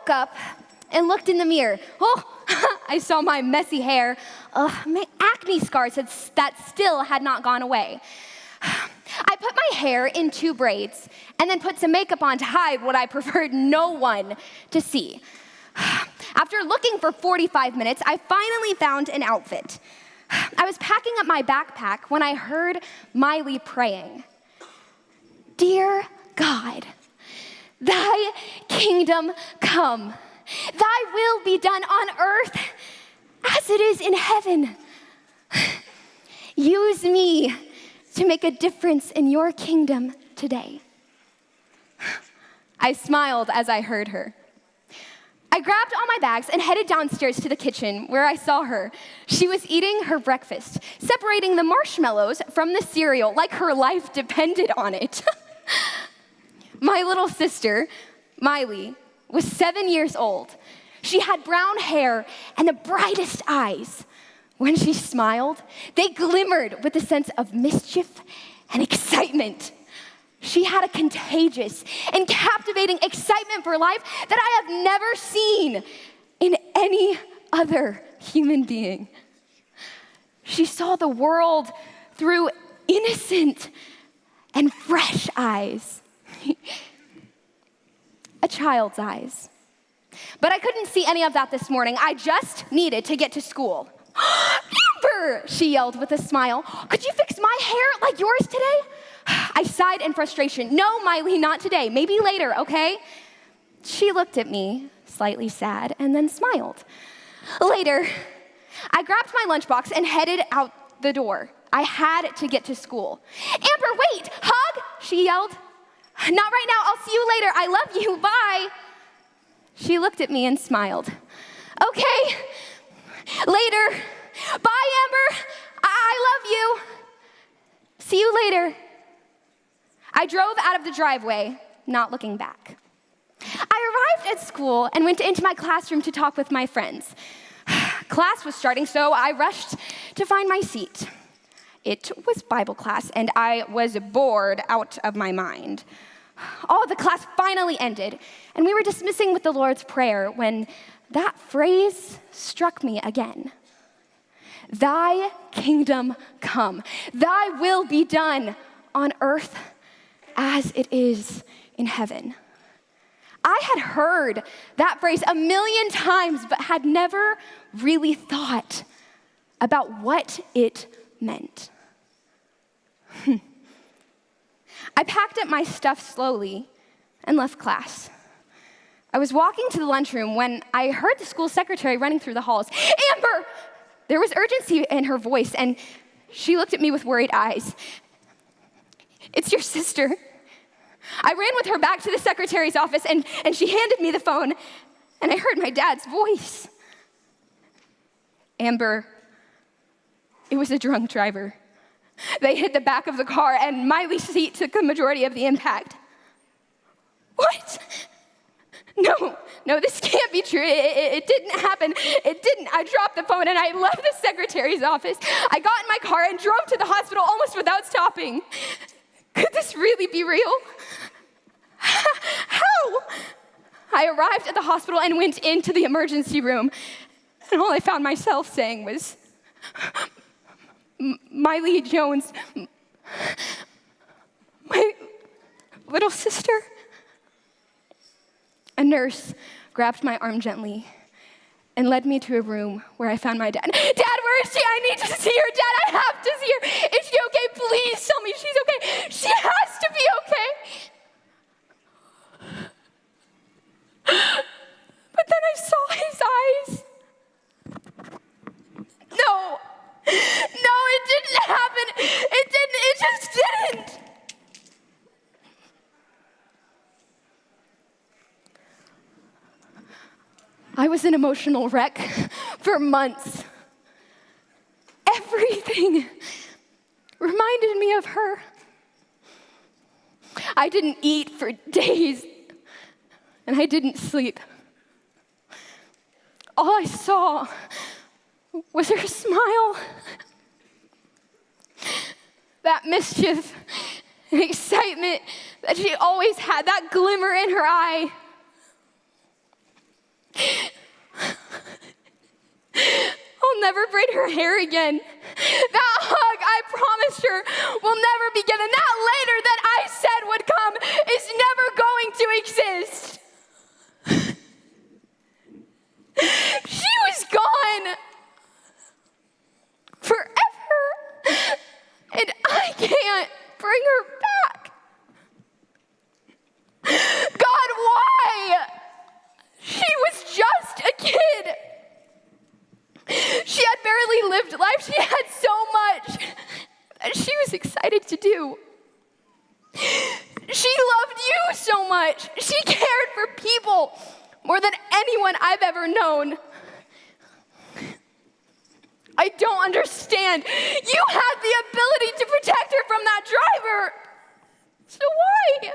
woke up and looked in the mirror. Oh, I saw my messy hair, my acne scars that still had not gone away. I put my hair in 2 braids and then put some makeup on to hide what I preferred no one to see. After looking for 45 minutes, I finally found an outfit. I was packing up my backpack when I heard Miley praying. Dear God, thy kingdom come. Thy will be done on earth as it is in heaven. Use me to make a difference in your kingdom today. I smiled as I heard her. I grabbed all my bags and headed downstairs to the kitchen where I saw her. She was eating her breakfast, separating the marshmallows from the cereal like her life depended on it. My little sister, Miley, was 7 years old. She had brown hair and the brightest eyes. When she smiled, they glimmered with a sense of mischief and excitement. She had a contagious and captivating excitement for life that I have never seen in any other human being. She saw the world through innocent and fresh eyes, a child's eyes. But I couldn't see any of that this morning. I just needed to get to school. Amber, she yelled with a smile. Could you fix my hair like yours today? I sighed in frustration. No, Miley, not today. Maybe later, okay? She looked at me, slightly sad, and then smiled. Later, I grabbed my lunchbox and headed out the door. I had to get to school. Amber, wait, hug, she yelled. Not right now, I'll see you later. I love you, bye. She looked at me and smiled. Okay, later. Bye, Amber. I love you. See you later. I drove out of the driveway, not looking back. I arrived at school and went into my classroom to talk with my friends. Class was starting, so I rushed to find my seat. It was Bible class, and I was bored out of my mind. All of the class finally ended, and we were dismissing with the Lord's Prayer when that phrase struck me again. Thy kingdom come. Thy will be done on earth as it is in heaven. I had heard that phrase 1,000,000 times, but had never really thought about what it meant. I packed up my stuff slowly and left class. I was walking to the lunchroom when I heard the school secretary running through the halls. Amber! There was urgency in her voice, and she looked at me with worried eyes. It's your sister. I ran with her back to the secretary's office, and she handed me the phone, and I heard my dad's voice. Amber, it was a drunk driver. They hit the back of the car, and Miley's seat took the majority of the impact. What? No, this can't be true. It didn't happen. It didn't. I dropped the phone, and I left the secretary's office. I got in my car and drove to the hospital almost without stopping. Could this really be real? How? I arrived at the hospital and went into the emergency room, and all I found myself saying was, Miley Jones, my little sister. A nurse grabbed my arm gently and led me to a room where I found my dad. Dad, where is she? I need to see her. Dad, I have to see her. Is she okay? Please tell me she's okay. She has to be okay. But then I saw his eyes. No, it didn't happen. It just didn't. I was an emotional wreck for months. Everything reminded me of her. I didn't eat for days, and I didn't sleep. All I saw was her smile, that mischief and excitement that she always had, that glimmer in her eye. I'll never braid her hair again. That hug I promised her will never be given. That later that I said would come is never going to exist. She was gone forever, and I can't bring her back. God, why? She was just a kid. She had barely lived life. She had so much that she was excited to do. She loved you so much. She cared for people more than anyone I've ever known. I don't understand. You had the ability to protect her from that driver. So why?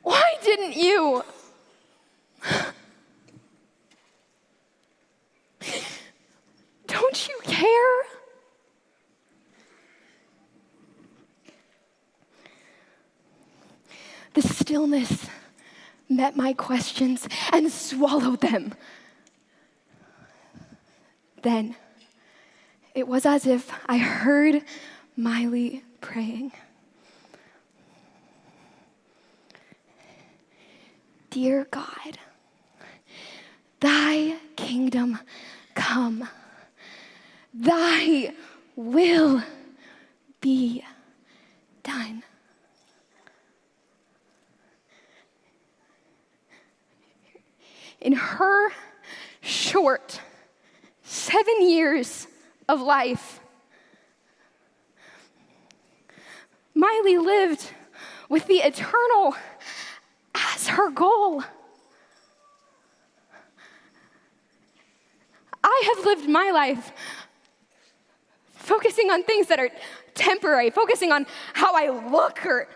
Why didn't you? Don't you care? The stillness met my questions and swallowed them. Then it was as if I heard Miley praying. Dear God, thy kingdom come, thy will be done. In her short 7 years of life, Miley lived with the eternal as her goal. I have lived my life focusing on things that are temporary, focusing on how I look or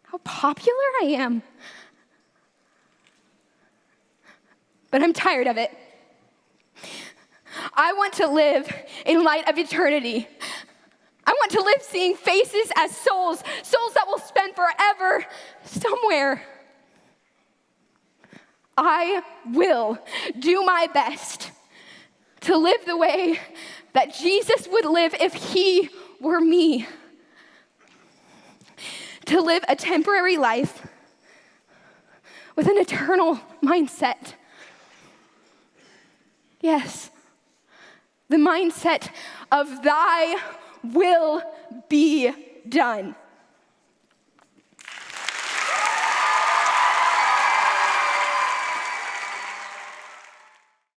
how popular I am. But I'm tired of it. I want to live in light of eternity. I want to live seeing faces as souls that will spend forever somewhere. I will do my best to live the way that Jesus would live if he were me. To live a temporary life with an eternal mindset. Yes, the mindset of thy will be done.